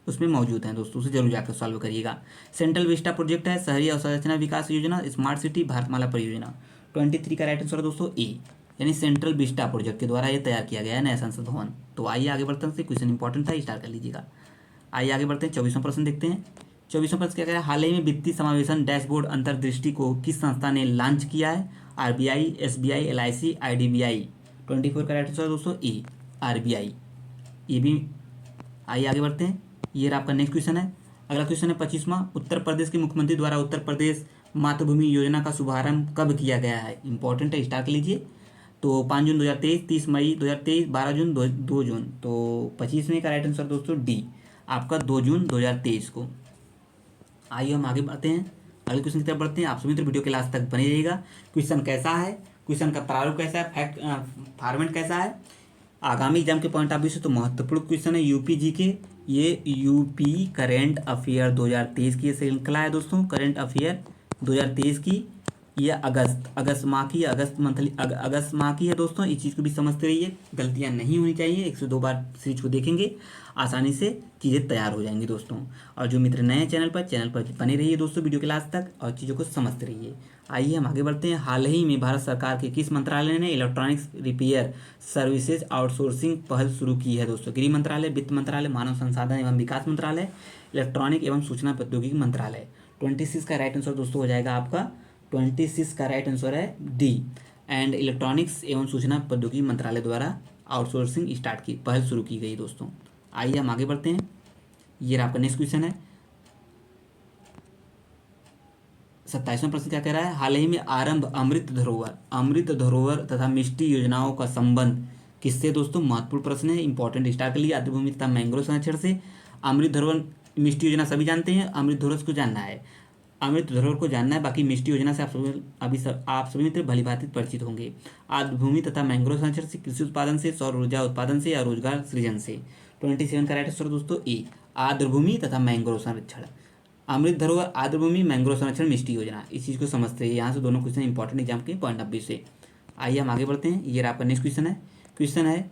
उसमें मौजूद हैं दोस्तों, उसे जरूर जाकर सॉल्व करिएगा। सेंट्रल विस्टा प्रोजेक्ट है, शहरी अवसंरचना विकास योजना, स्मार्ट सिटी, भारतमाला परियोजना। 23 का राइट आंसर है दोस्तों ए, यानी सेंट्रल विस्टा प्रोजेक्ट के द्वारा ये तैयार किया गया है नया संसद भवन। तो आइए आगे बढ़ते हैं, क्वेश्चन इंपॉर्टेंट था, स्टार्ट कर लीजिएगा। आइए आगे बढ़ते हैं, 24वां प्रश्न देखते हैं। 24वां प्रश्न क्या कह रहा है। हाल ही में वित्तीय समावेशन डैशबोर्ड अंतर्दृष्टि को किस संस्था ने लॉन्च किया है। RBI, SBI, LIC, IDBI. 24 का राइट आंसर दोस्तों ए, आरबीआई। ये भी, आइए आगे बढ़ते हैं। ये रहा आपका नेक्स्ट क्वेश्चन है। अगला क्वेश्चन है 25वां। उत्तर प्रदेश के मुख्यमंत्री द्वारा उत्तर प्रदेश मातृभूमि योजना का शुभारंभ कब किया गया है। इंपॉर्टेंट है, स्टार्ट लीजिए। तो 5 जून 2023, 30 मई 2023, 12 जून, 2 जून। तो 25वें का राइट आंसर दोस्तों डी, आपका 2 जून 2023 को। आइए हम आगे बढ़ते हैं, अगले क्वेश्चन की तरफ बढ़ते हैं। आप सभी तो वीडियो के लास्ट तक बने रहिएगा। क्वेश्चन कैसा है, क्वेश्चन का प्रारूप कैसा है, फैक्ट फॉर्मेट कैसा है, आगामी एग्जाम के पॉइंट ऑफ व्यू से तो महत्वपूर्ण क्वेश्चन है। यूपी जी के, ये यूपी करेंट अफेयर 2023 की श्रृंखला है दोस्तों। करेंट अफेयर 2023 की, ये अगस्त माह की, अगस्त माह की है दोस्तों। इस चीज़ को भी समझते रहिए, गलतियां नहीं होनी चाहिए। 102 बार सीरीज को देखेंगे आसानी से चीज़ें तैयार हो जाएंगी दोस्तों। और जो मित्र नए हैं चैनल पर बने रहिए दोस्तों वीडियो के लास्ट तक और चीज़ों को समझते रहिए। आइए हम आगे बढ़ते हैं। हाल ही में भारत सरकार के किस मंत्रालय ने इलेक्ट्रॉनिक्स रिपेयर सर्विसेज आउटसोर्सिंग पहल शुरू की है दोस्तों। गृह मंत्रालय, वित्त मंत्रालय, मानव संसाधन एवं विकास मंत्रालय, इलेक्ट्रॉनिक एवं सूचना प्रौद्योगिकी मंत्रालय। 26 का राइट आंसर दोस्तों हो जाएगा आपका, 26 का राइट आंसर है डी, एंड इलेक्ट्रॉनिक्स एवं सूचना प्रौद्योगिकी मंत्रालय द्वारा आउटसोर्सिंग पहल शुरू की गई दोस्तों। आइए हम आगे बढ़ते हैं। ये आपका नेक्स्ट क्वेश्चन है 27वां प्रश्न क्या कह रहा है। हाल ही में आरंभ अमृत धरोहर तथा मिष्टी योजनाओं का संबंध किससे दोस्तों। महत्वपूर्ण प्रश्न है, इंपॉर्टेंट, स्टार्ट कर लिए। आर्द्रभूमि तथा मैंग्रोव संरक्षण से। अमृत धरोहर मिष्टी योजना सभी जानते हैं, अमृत धरोहर को जानना है, अमृत धरोहर को जानना है। बाकी मिष्टी योजना से आप सभी मित्र भली भांति परिचित होंगे। आर्द्रभूमि तथा मैंग्रोव संरक्षण से, कृषि उत्पादन से, सौर ऊर्जा उत्पादन से या रोजगार सृजन से। 27 का राइट आंसर दोस्तों ए, आर्द्रभूमि तथा मैंग्रोव संरक्षण। अमृत धरोहर, आर्द्रभूमि, मैंग्रोव संरक्षण, मिष्टी योजना, इस चीज़ को समझते हैं। यहाँ से दोनों क्वेश्चन इंपॉर्टेंट एग्जाम के पॉइंट ऑफ व्यू से। आइए हम आगे बढ़ते हैं। ये आपका नेक्स्ट क्वेश्चन है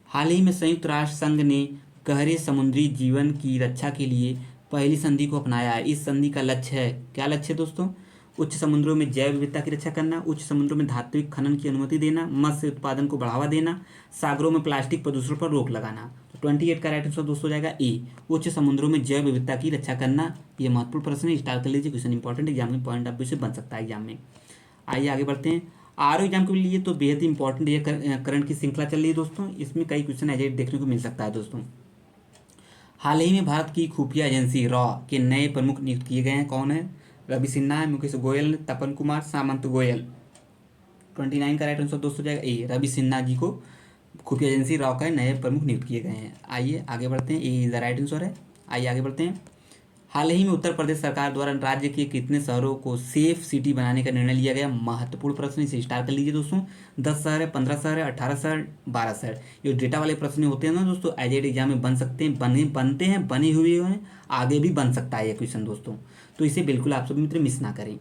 हाल ही में संयुक्त राष्ट्र संघ ने गहरे समुद्री जीवन की रक्षा के लिए पहली संधि को अपनाया है। इस संधि का लक्ष्य है, क्या लक्ष्य है दोस्तों। उच्च समुद्रों में जैव विविधता की रक्षा करना, उच्च समुद्रों में धात्विक खनन की अनुमति देना, मत्स्य उत्पादन को बढ़ावा देना, सागरों में प्लास्टिक प्रदूषण पर रोक लगाना। तो 28 का राइट आंसर दोस्तों हो जाएगा ए, उच्च समुद्रों में जैव विविधता की रक्षा करना। ये महत्वपूर्ण प्रश्न है, स्टार्ट कर लीजिए, क्वेश्चन इंपॉर्टेंट एग्जाम में पॉइंट ऑफ व्यू से बन सकता है एग्जाम में। आइए आगे बढ़ते हैं। आर एग्जाम के लिए तो बेहद ही इंपॉर्टेंट ये करंट की श्रृंखला चल रही है दोस्तों। इसमें कई क्वेश्चन एजेड देखने को मिल सकता है दोस्तों। हाल ही में भारत की खुफिया एजेंसी रॉ के नए प्रमुख नियुक्त किए गए हैं। कौन है। रवि सिन्हा है, मुकेश गोयल, तपन कुमार, सामंत गोयल। 29 का राइट आंसर दोस्तों जाएगा ए, रवि सिन्हा जी को खुफिया एजेंसी रॉ का नए प्रमुख नियुक्त किए गए हैं। आइए आगे बढ़ते हैं, ए इज द राइट आंसर है। आइए आगे बढ़ते हैं। हाल ही में उत्तर प्रदेश सरकार द्वारा राज्य के कितने शहरों को सेफ सिटी बनाने का निर्णय लिया गया? महत्वपूर्ण प्रश्न, इसे स्टार कर लीजिए दोस्तों। 10 शहर है, 15 शहर है, 18 शहर, 12 शहर। ये डेटा वाले प्रश्न होते हैं ना दोस्तों, एजेड एग्जाम में बन सकते हैं, बनते हैं, बने हुए हैं, आगे भी बन सकता है ये क्वेश्चन दोस्तों। तो इसे बिल्कुल आप सभी मित्र मिस ना करें।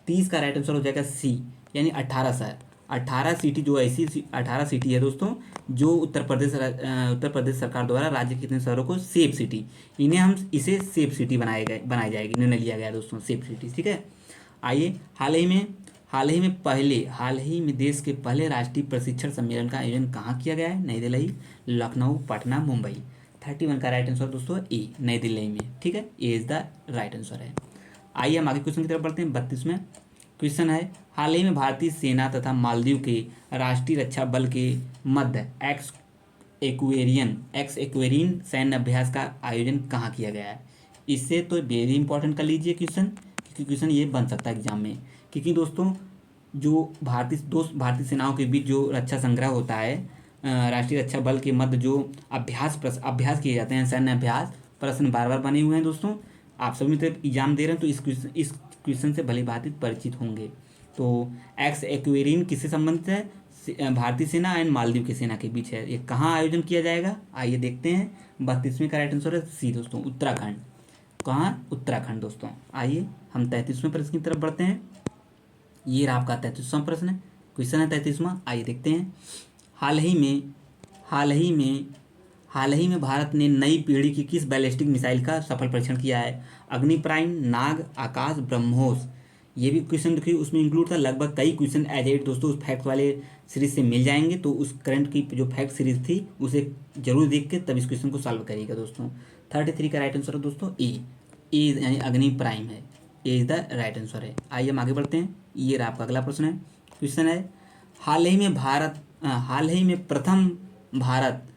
30 का राइट आंसर हो जाएगा सी, यानी 18 शहर। 18 सिटी जो ऐसी 18 सिटी है दोस्तों जो उत्तर प्रदेश सरकार द्वारा राज्य के कितने शहरों को सेफ सिटी, इन्हें हम इसे सेफ सिटी बनाई जाएगी, निर्णय लिया गया दोस्तों, सेफ सिटी। ठीक है। आइए, हाल ही में देश के पहले राष्ट्रीय प्रशिक्षण सम्मेलन का आयोजन कहाँ किया गया है? नई दिल्ली, लखनऊ, पटना, मुंबई। 31 का राइट आंसर दोस्तों ए, नई दिल्ली में। ठीक है, ए इज द राइट आंसर है। आइए हम आगे क्वेश्चन की तरफ बढ़ते हैं। 32वें क्वेश्चन है, हाल ही में भारतीय सेना तथा मालदीव के राष्ट्रीय रक्षा बल के मध्य एक्स एक्वेरियन सैन्य अभ्यास का आयोजन कहाँ किया गया है? इससे तो वेरी इंपॉर्टेंट कर लीजिए क्वेश्चन, क्योंकि क्वेश्चन ये बन सकता है एग्जाम में। क्योंकि दोस्तों जो भारतीय सेनाओं के बीच जो रक्षा संग्रह होता है, राष्ट्रीय रक्षा बल के मध्य जो अभ्यास किए जाते हैं, सैन्य अभ्यास, प्रश्न बार बार बने हुए हैं दोस्तों। आप सभी मित्र एग्जाम दे रहे हैं तो इस क्वेश्चन से भली भांति परिचित होंगे। तो एक्स एक्वेरियन किससे संबंधित है? भारतीय सेना एंड मालदीव की सेना के बीच है। ये कहाँ आयोजन किया जाएगा? आइए देखते हैं। 32वें का राइट आंसर है सी दोस्तों, उत्तराखंड। कहाँ? उत्तराखंड दोस्तों। आइए हम 33वें प्रश्न की तरफ बढ़ते हैं। ये रहा आपका 33वां प्रश्न है, क्वेश्चन है 33वां। आइए देखते हैं। हाल ही में भारत ने नई पीढ़ी की किस बैलिस्टिक मिसाइल का सफल परीक्षण किया है? अग्नि प्राइम, नाग, आकाश, ब्रह्मोस। ये भी क्वेश्चन देखिए उसमें इंक्लूड था। लगभग कई क्वेश्चन एज एट दोस्तों उस फैक्ट वाले सीरीज से मिल जाएंगे, तो उस करंट की जो फैक्ट सीरीज थी उसे जरूर देख के तब इस क्वेश्चन को सॉल्व करिएगा दोस्तों। 33 का राइट आंसर है दोस्तों ए यानी अग्नि प्राइम है, ए इज द राइट आंसर है। आइए हम आगे बढ़ते हैं। ये रहा आपका अगला प्रश्न है, क्वेश्चन है, हाल ही में प्रथम भारत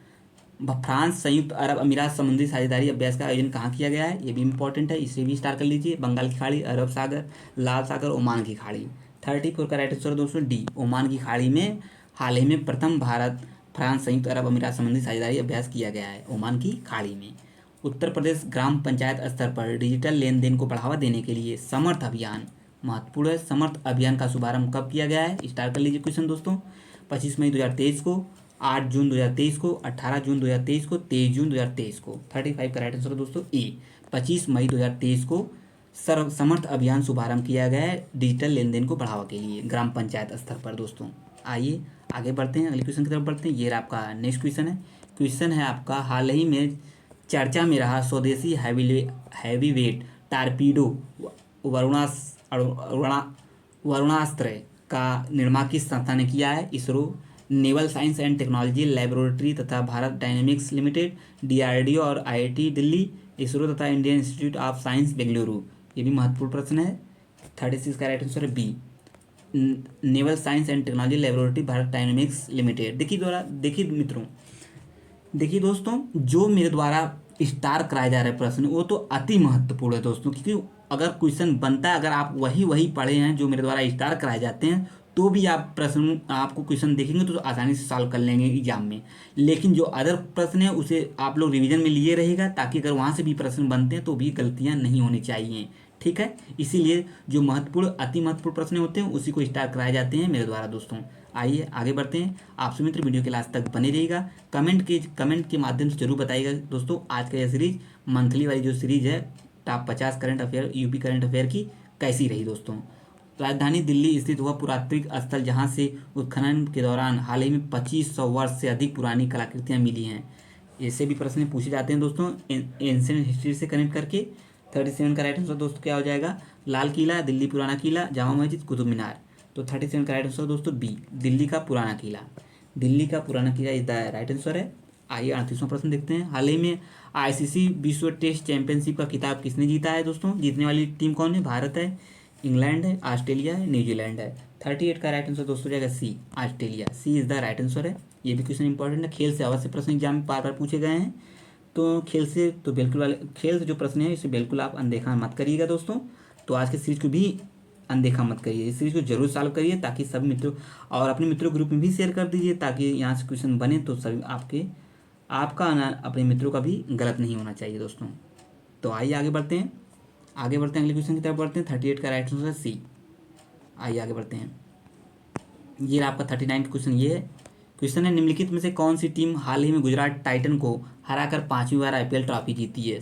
फ्रांस संयुक्त अरब अमीरात समुद्री साझेदारी अभ्यास का आयोजन कहाँ किया गया है? ये भी इंपॉर्टेंट है, इसे भी स्टार कर लीजिए। बंगाल की खाड़ी, अरब सागर, लाल सागर, ओमान की खाड़ी। 34 का राइट आंसर दोस्तों डी, ओमान की खाड़ी में हाल ही में प्रथम भारत फ्रांस संयुक्त अरब अमीरात समुद्री साझेदारी अभ्यास किया गया है, ओमान की खाड़ी में। उत्तर प्रदेश ग्राम पंचायत स्तर पर डिजिटल लेन देन को बढ़ावा देने के लिए समर्थ अभियान, महत्वपूर्ण है, समर्थ अभियान का शुभारंभ कब किया गया है? स्टार कर लीजिए क्वेश्चन दोस्तों। 25 मई 2023 को, 8 जून 2023 को, 18 जून 2023 को, 23 जून 2023 को। 35 का राइट आंसर दोस्तों ए, 25 मई 2023 को समर्थ अभियान शुभारंभ किया गया है डिजिटल लेन देन को बढ़ावा के लिए ग्राम पंचायत स्तर पर दोस्तों। आइए आगे बढ़ते हैं, अगले क्वेश्चन की तरफ बढ़ते हैं। ये आपका नेक्स्ट क्वेश्चन है आपका, हाल ही में चर्चा में रहा स्वदेशी हैवीवेट टारपीडो वरुणास्त्र का निर्माण किस संस्था ने किया है? ISRO, naval science and technology laboratory तथा भारत डायनेमिक्स लिमिटेड, डीआरडीओ और आईआईटी दिल्ली, इसरो तथा Indian institute of science Bengaluru. ये भी महत्वपूर्ण प्रश्न है। 36 का राइट आंसर है B, naval science and technology laboratory Bharat Dynamics limited. देखिए दोस्तों, जो मेरे द्वारा स्टार कराया जा रहा है प्रश्न वो तो अति महत्वपूर्ण है दोस्तों, क्योंकि अगर क्वेश्चन बनता है, अगर आप वही पढ़े हैं जो मेरे द्वारा स्टार कराए जाते हैं, तो भी आपको क्वेश्चन देखेंगे तो आसानी से सॉल्व कर लेंगे एग्जाम में। लेकिन जो अदर प्रश्न है उसे आप लोग रिवीजन में लिए रहेगा, ताकि अगर वहाँ से भी प्रश्न बनते हैं तो भी गलतियाँ नहीं होनी चाहिए। ठीक है, इसीलिए जो अति महत्वपूर्ण प्रश्न होते हैं उसी को स्टार कराए जाते हैं मेरे द्वारा दोस्तों। आइए आगे बढ़ते हैं। आप सभी मित्र वीडियो के लास्ट तक बने रहिएगा, कमेंट के माध्यम से जरूर बताइएगा दोस्तों आज का यह सीरीज मंथली वाली जो सीरीज है top 50 current affair UP current affair की कैसी रही दोस्तों। राजधानी दिल्ली स्थित वह पुरातात्विक स्थल जहां से उत्खनन के दौरान हाल ही में 2500 वर्ष से अधिक पुरानी कलाकृतियां मिली हैं। ऐसे भी प्रश्न पूछे जाते हैं दोस्तों एंशिएंट हिस्ट्री से कनेक्ट करके। 37 का राइट आंसर दोस्तों क्या हो जाएगा? लाल किला, दिल्ली पुराना किला, जामा मस्जिद, कुतुब मीनार। तो 37 का राइट आंसर दोस्तों बी, दिल्ली का पुराना किला। दिल्ली का पुराना किला इज द राइट आंसर है। आइए 38वां प्रश्न देखते हैं। हाल ही में आईसीसी विश्व टेस्ट चैंपियनशिप का खिताब किसने जीता है दोस्तों? जीतने वाली टीम कौन है? भारत है, इंग्लैंड है, ऑस्ट्रेलिया है, न्यूजीलैंड है। 38 का राइट आंसर दोस्तों जाएगा C, Australia. C is the right answer है। ये भी क्वेश्चन इंपॉर्टेंट है, खेल से अवश्य प्रश्न एग्जाम में बार बार पूछे गए हैं, तो खेल से जो प्रश्न है इसे बिल्कुल आप अनदेखा मत करिएगा दोस्तों। तो आज के सीरीज को भी अनदेखा मत करिए, इस सीरीज को जरूर सॉल्व करिए, ताकि सभी मित्रों और अपने मित्रों ग्रुप में भी शेयर कर दीजिए, ताकि यहाँ से क्वेश्चन बने तो सभी आपका अपने मित्रों का भी गलत नहीं होना चाहिए दोस्तों। तो आइए आगे बढ़ते हैं। आगे बढ़ते हैं, अगले क्वेश्चन की तरफ बढ़ते हैं। 38 का राइट आंसर है सी। आइए आगे बढ़ते हैं। ये रहा आपका 39 क्वेश्चन। ये है क्वेश्चन है, निम्नलिखित में से कौन सी टीम हाल ही में गुजरात टाइटन को हराकर 5वीं बार आईपीएल ट्रॉफी जीती है।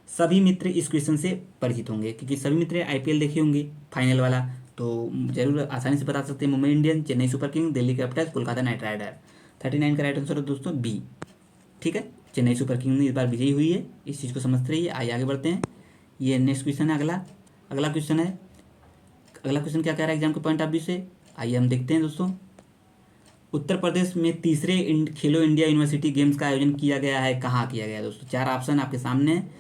सभी मित्र इस क्वेश्चन से परिचित होंगे, क्योंकि सभी मित्र आईपीएल देखे होंगे फाइनल वाला, तो जरूर आसानी से बता सकते हैं। Mumbai Indians, Chennai super king, Delhi capitals, Kolkata knight rider. 39 का राइट आंसर है दोस्तों बी। ठीक है, चेन्नई सुपर किंग इस बार विजयी हुई है, इस चीज़ को समझते रहिए। आइए आगे बढ़ते हैं। ये नेक्स्ट क्वेश्चन है। अगला क्वेश्चन है, अगला क्वेश्चन क्या कह रहा है एग्जाम के पॉइंट ऑफ व्यू से, आइए हम देखते हैं दोस्तों। उत्तर प्रदेश में तीसरे खेलो इंडिया यूनिवर्सिटी गेम्स का आयोजन किया गया है, कहाँ किया गया है दोस्तों। 4 ऑप्शन आपके सामने हैं,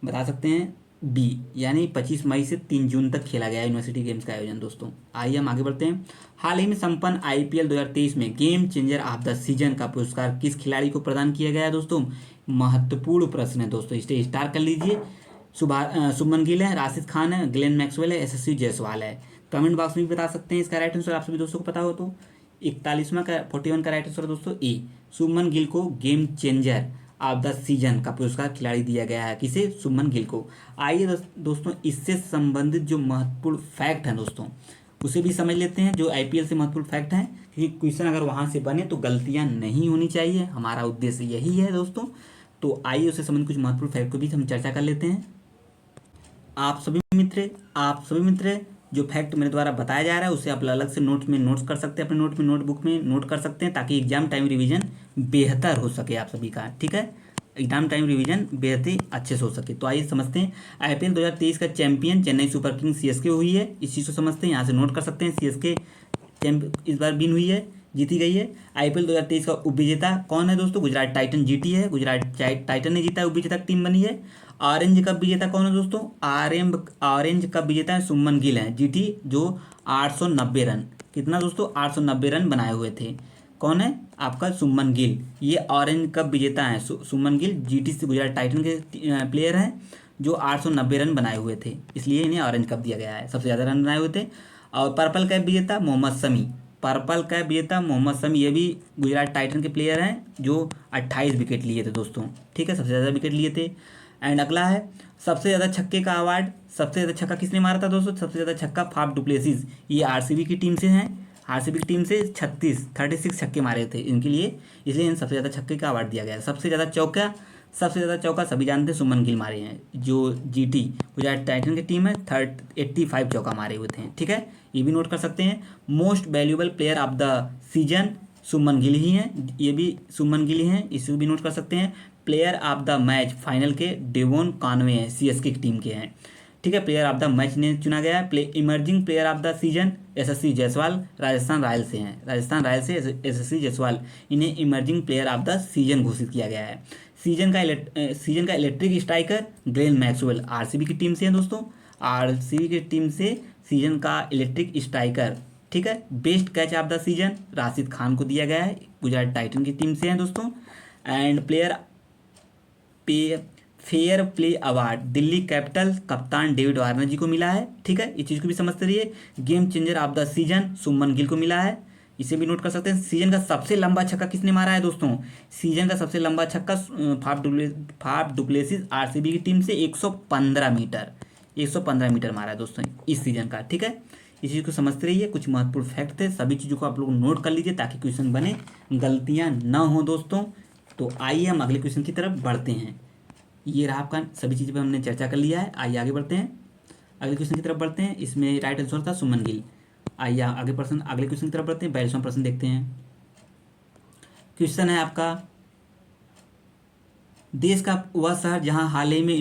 बता सकते हैं बी, यानी 25 मई से 3 जून तक खेला गया यूनिवर्सिटी गेम्स का आयोजन दोस्तों। आइए हम आगे बढ़ते हैं। हाल ही में संपन्न आईपीएल 2023 में game changer of the season का पुरस्कार किस खिलाड़ी को प्रदान किया गया है दोस्तों। महत्वपूर्ण प्रश्न है दोस्तों, इसे स्टार कर लीजिए। शुभमन गिल है, राशिद खान है, ग्लेन मैक्सवेल है, यशस्वी जायसवाल है। कमेंट बॉक्स में भी बता सकते हैं इसका राइट आंसर, आप सभी दोस्तों को पता हो तो। 41वां का 41 का राइट आंसर है दोस्तों ए। शुभमन गिल को game changer of the season का पुरस्कार खिलाड़ी दिया गया है, किसे, शुभमन गिल को। आइए दोस्तों, इससे संबंधित जो महत्वपूर्ण फैक्ट हैं दोस्तों उसे भी समझ लेते हैं, जो आईपीएल से महत्वपूर्ण फैक्ट हैं, क्योंकि क्वेश्चन अगर वहां से बने तो गलतियां नहीं होनी चाहिए, हमारा उद्देश्य यही है दोस्तों। तो आइए उससे संबंधित कुछ महत्वपूर्ण फैक्ट को भी हम चर्चा कर लेते हैं। आप सभी मित्र जो फैक्ट मेरे द्वारा बताया जा रहा है उसे आप अलग से नोट्स में नोट्स कर सकते हैं, अपने नोटबुक में नोट कर सकते हैं, ताकि एग्जाम टाइम रिवीजन बेहतर हो सके आप सभी का। ठीक है, एग्जाम टाइम रिवीजन बेहद ही अच्छे से हो सके। तो आइए समझते हैं। आईपीएल 2023 का champion Chennai super Kings CSK हुई है, इस चीज़ को समझते हैं, यहाँ से नोट कर सकते हैं। सीएसके इस बार विन हुई है, जीती गई है। आईपीएल 2023 का उपविजेता कौन है दोस्तों, गुजरात टाइटन जीटी है, गुजरात टाइटन ने जीता है, उपविजेता टीम बनी है। ऑरेंज कप विजेता कौन है दोस्तों, ऑरेंज कप विजेता है शुभमन गिल है, जीटी, जो 890 रन, कितना दोस्तों, 890 रन बनाए हुए थे। कौन है आपका, शुभमन गिल, ये ऑरेंज कप विजेता है। शुभमन गिल जीटी से गुजरात टाइटन के प्लेयर हैं, जो 890 रन बनाए हुए थे, इसलिए इन्हें ऑरेंज कप दिया गया है, सबसे ज़्यादा रन बनाए हुए थे। और पर्पल कैप विजेता मोहम्मद शमी, पर्पल कैप विजेता मोहम्मद शमी, ये भी गुजरात टाइटन के प्लेयर हैं, जो 28 विकेट लिए थे दोस्तों। ठीक है, सबसे ज़्यादा विकेट लिए थे। एंड अगला है सबसे ज़्यादा छक्के का अवार्ड, सबसे ज़्यादा छक्का किसने मारा था दोस्तों, सबसे ज़्यादा छक्का फाफ डुप्लेसिस, ये आरसीबी की टीम से हैं, आरसीबी की टीम से 36 छक्के मारे थे इनके लिए, इसलिए इन्हें सबसे ज़्यादा छक्के का अवार्ड दिया गया है। सबसे ज़्यादा चौका सभी जानते हैं शुभमन गिल मारे हैं, जो जीटी गुजरात टाइटन की टीम है, 85 चौका मारे हुए थे। ठीक है, ये भी नोट कर सकते हैं। Most valuable player of the season Shubman Gill ही हैं, ये भी शुभमन गिल ही हैं, इसे भी नोट कर सकते हैं। Player of the match final के डेवोन कॉनवे हैं, सीएसके की टीम के हैं। ठीक है, प्लेयर ऑफ द मैच ने चुना गया है। Emerging player of the season Yashasvi Jaiswal, Rajasthan Royals से हैं, राजस्थान रॉयल्स से यशस्वी जायसवाल, इन्हें emerging player of the season घोषित किया गया है। सीजन का electric striker Glenn Maxwell, RCB की टीम से हैं दोस्तों, आरसीबी की टीम से सीजन का इलेक्ट्रिक स्ट्राइकर। ठीक है, best catch of the season Rashid Khan को दिया गया है, गुजरात टाइटन की टीम से हैं दोस्तों। And fair play award Delhi capital कप्तान डेविड वार्नर जी को मिला है। ठीक है, इस चीज़ को भी समझते रहिए। Game changer of the season Shubman Gill को मिला है, इसे भी नोट कर सकते हैं। सीजन का सबसे लंबा छक्का किसने मारा है दोस्तों, सीजन का सबसे लंबा छक्का फाफ डुप्लेसिस आरसीबी की टीम से 115 मीटर मारा है दोस्तों इस सीजन का। ठीक है, इस चीज़ को समझते रहिए। कुछ महत्वपूर्ण फैक्ट थे, सभी चीज़ों को आप लोग नोट कर लीजिए ताकि क्वेश्चन बने, गलतियाँ ना हो दोस्तों। तो आइए हम अगले क्वेश्चन की तरफ बढ़ते हैं। ये रहा आपका, सभी चीज़ पर हमने चर्चा कर लिया है। आइए आगे बढ़ते हैं, अगले क्वेश्चन की तरफ बढ़ते हैं। इसमें राइट आंसर था शुभमन गिल। आइए अगले क्वेश्चन की तरफ बढ़ते हैं। 42वां प्रश्न देखते हैं। क्वेश्चन है आपका, देश का वह शहर जहां हाल ही में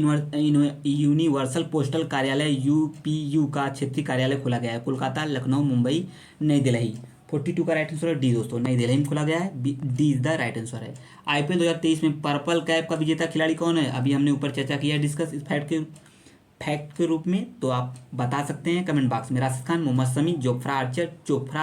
यूनिवर्सल पोस्टल कार्यालय यूपीयू का क्षेत्रीय कार्यालय खोला गया है, कोलकाता, लखनऊ, मुंबई, नई दिल्ली। 42 का राइट आंसर है डी दोस्तों, नई दिल्ली में खोला गया है, D is the right answer है। आईपीएल 2023 में पर्पल कैप का विजेता खिलाड़ी कौन है, अभी हमने ऊपर चर्चा किया है, डिस्कस इस फैक्ट के रूप में, तो आप बता सकते हैं कमेंट बॉक्स में। राशिद खान, मोहम्मद शमी, जोफ्रा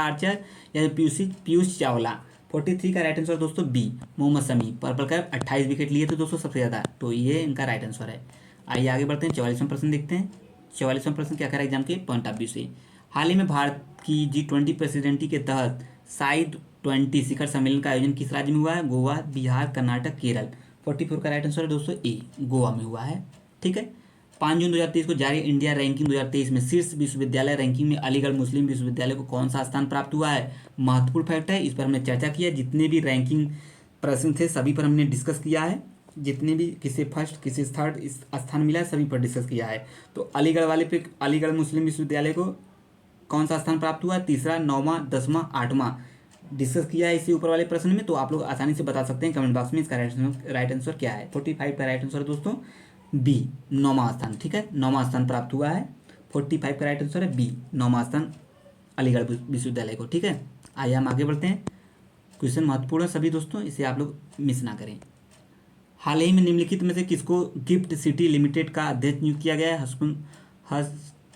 आर्चर या पीयूष चावला। 43 का राइट आंसर दोस्तों B, Mohammed Shami. Purple cap 28 wicket लिए थे दोस्तों सबसे ज़्यादा, तो ये इनका राइट आंसर है। आइए आगे बढ़ते हैं। 44वां प्रश्न देखते हैं। 44वां प्रश्न क्या कह रहा है एग्जाम के पॉइंट ऑफ व्यू से। हाल ही में भारत की G20 प्रेसिडेंटी के तहत साइड 20 शिखर सम्मेलन का आयोजन किस राज्य में हुआ है, गोवा, बिहार, कर्नाटक, केरल। 44 का राइट आंसर है दोस्तों ए, गोवा में हुआ है। ठीक है, 5 जून 2023 को जारी इंडिया रैंकिंग 2023 में शीर्ष विश्वविद्यालय रैंकिंग में अलीगढ़ मुस्लिम विश्वविद्यालय को कौन सा स्थान प्राप्त हुआ है। महत्वपूर्ण फैक्ट है, इस पर हमने चर्चा किया। जितने भी रैंकिंग प्रश्न थे सभी पर हमने डिस्कस किया है। जितने भी किसे फर्स्ट किसे थर्ड इस स्थान मिला है सभी पर डिस्कस किया है। तो अलीगढ़ वाले पे अलीगढ़ मुस्लिम विश्वविद्यालय को कौन सा स्थान प्राप्त हुआ, तीसरा, 9वां, 10वां, 8वां डिस्कस किया है इसी ऊपर वाले प्रश्न में। तो आप लोग आसानी से बता सकते हैं कमेंट बॉक्स में इसका राइट आंसर क्या है। 45 का राइट आंसर दोस्तों बी, 9वां स्थान। ठीक है, 9वां स्थान प्राप्त हुआ है। 45 का राइट आंसर है बी, 9वां स्थान अलीगढ़ विश्वविद्यालय को। ठीक है, आइए हम आगे बढ़ते हैं। क्वेश्चन महत्वपूर्ण है सभी दोस्तों, इसे आप लोग मिस ना करें। हाल ही में निम्नलिखित में से किसको गिफ्ट सिटी लिमिटेड का अध्यक्ष नियुक्त किया गया है।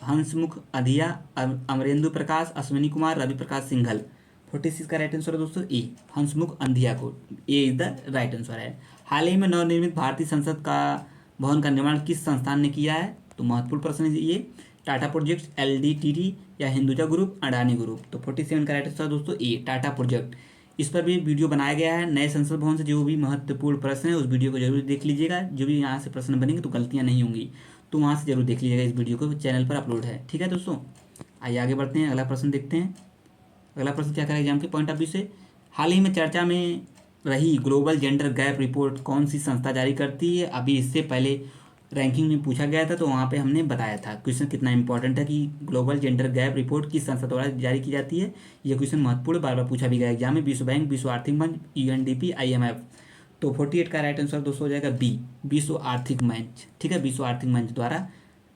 हंसमुख अधिया, अमरेंदु प्रकाश, अश्विनी कुमार, रवि प्रकाश सिंघल। 46 का राइट आंसर है दोस्तों ए, हंसमुख अंधिया को। ए इज द राइट आंसर है। हाल ही में नवनिर्मित भारतीय संसद का भवन का निर्माण किस संस्थान ने किया है। तो महत्वपूर्ण प्रश्न है ये। टाटा प्रोजेक्ट, एलडीटीटी या हिंदुजा ग्रुप, अडानी ग्रुप। तो 47 का राइट आंसर दोस्तों ए, टाटा प्रोजेक्ट। इस पर भी वीडियो बनाया गया है। नए संसद भवन से जो भी महत्वपूर्ण प्रश्न है उस वीडियो को जरूर देख लीजिएगा। जो भी यहाँ से प्रश्न बनेंगे तो गलतियाँ नहीं होंगी, तो वहाँ से जरूर देख लीजिएगा। इस वीडियो को चैनल पर अपलोड है। ठीक है दोस्तों, आइए आगे बढ़ते हैं। अगला प्रश्न देखते हैं। अगला प्रश्न क्या करेगा एग्जाम के पॉइंट ऑफ व्यू से। हाल ही में चर्चा में रही ग्लोबल जेंडर गैप रिपोर्ट कौन सी संस्था जारी करती है। अभी इससे पहले रैंकिंग में पूछा गया था तो वहाँ पे हमने बताया था। क्वेश्चन कितना इंपॉर्टेंट है कि ग्लोबल जेंडर गैप रिपोर्ट किस संस्था द्वारा जारी की जाती है। ये क्वेश्चन महत्वपूर्ण, बार बार पूछा भी गया एग्जाम में। विश्व बैंक, विश्व आर्थिक मंच, यूएनडीपी, आईएमएफ। तो 48 का राइट आंसर दोस्तों हो जाएगा बी, विश्व आर्थिक मंच। ठीक है, विश्व आर्थिक मंच द्वारा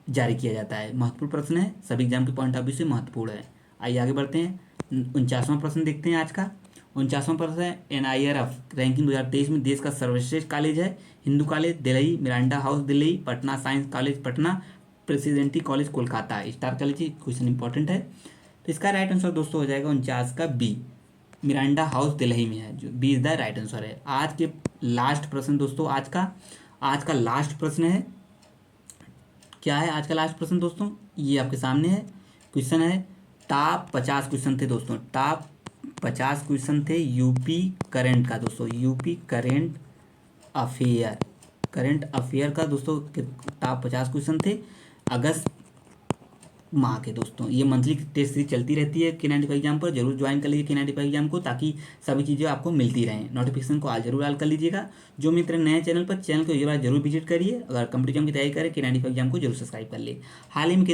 जारी किया जाता है। महत्वपूर्ण प्रश्न है, सभी एग्जाम के पॉइंट ऑफ व्यू से महत्वपूर्ण है। आइए आगे बढ़ते हैं। 49वां प्रश्न देखते हैं आज का। 49वां प्रश्न है एनआईआरएफ रैंकिंग 2023 में देश का सर्वश्रेष्ठ कॉलेज है। Hindu college Delhi, Miranda House Delhi, Patna science college Patna, presidency college Kolkata, star college. Question important है। तो इसका राइट आंसर दोस्तों हो जाएगा 49 का बी, मिरांडा हाउस दिल्ली में है, जो B is the right answer है। आज के लास्ट प्रश्न दोस्तों, आज का लास्ट प्रश्न है। क्या है आज का लास्ट प्रश्न दोस्तों, ये आपके सामने है। क्वेश्चन है टॉप 50 क्वेश्चन थे दोस्तों, टॉप 50 क्वेश्चन थे यूपी करंट का दोस्तों, यूपी करंट अफेयर का दोस्तों टॉप 50 क्वेश्चन थे अगस्त माह के दोस्तों। ये मंथली टेस्ट सीरीज चलती रहती है K95 एग्जाम पर। जरूर ज्वाइन कर लीजिए K95 एग्जाम को, ताकि सभी चीज़ें आपको मिलती रहें। नोटिफिकेशन को आज जरूर ऑल कर लीजिएगा। जो मित्र नए चैनल को जरूर विजिट करिए। अगर कम्पिटिटिव की तैयारी करें K95 एग्जाम को जरूर सब्सक्राइब कर ले। हाल ही में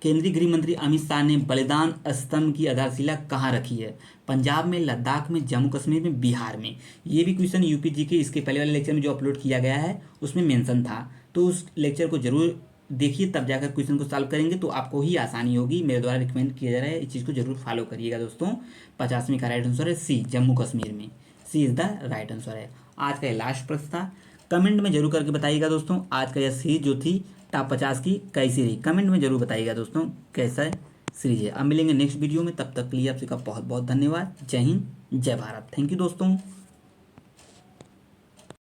केंद्रीय गृह मंत्री अमित शाह ने बलिदान स्तंभ की आधारशिला कहाँ रखी है। पंजाब में, लद्दाख में, जम्मू कश्मीर में, बिहार में। ये भी क्वेश्चन यूपी जी के इसके पहले वाले लेक्चर में जो अपलोड किया गया है उसमें मेंशन था, तो उस लेक्चर को जरूर देखिए, तब जाकर क्वेश्चन को सॉल्व करेंगे तो आपको ही आसानी होगी। मेरे द्वारा रिकमेंड किया जा रहा है, इस चीज़ को जरूर फॉलो करिएगा दोस्तों। 50वीं का राइट आंसर है सी, जम्मू कश्मीर में। सी इज द राइट आंसर है। आज का ये लास्ट प्रश्न था। कमेंट में जरूर करके बताइएगा दोस्तों आज का यह सीरीज जो थी टॉप 50 की कैसी रही। कमेंट में जरूर बताइएगा दोस्तों कैसा सीरीज है। अब मिलेंगे नेक्स्ट वीडियो में, तब तक के लिए आप सबका बहुत बहुत धन्यवाद। जय हिंद, जय भारत। थैंक यू दोस्तों।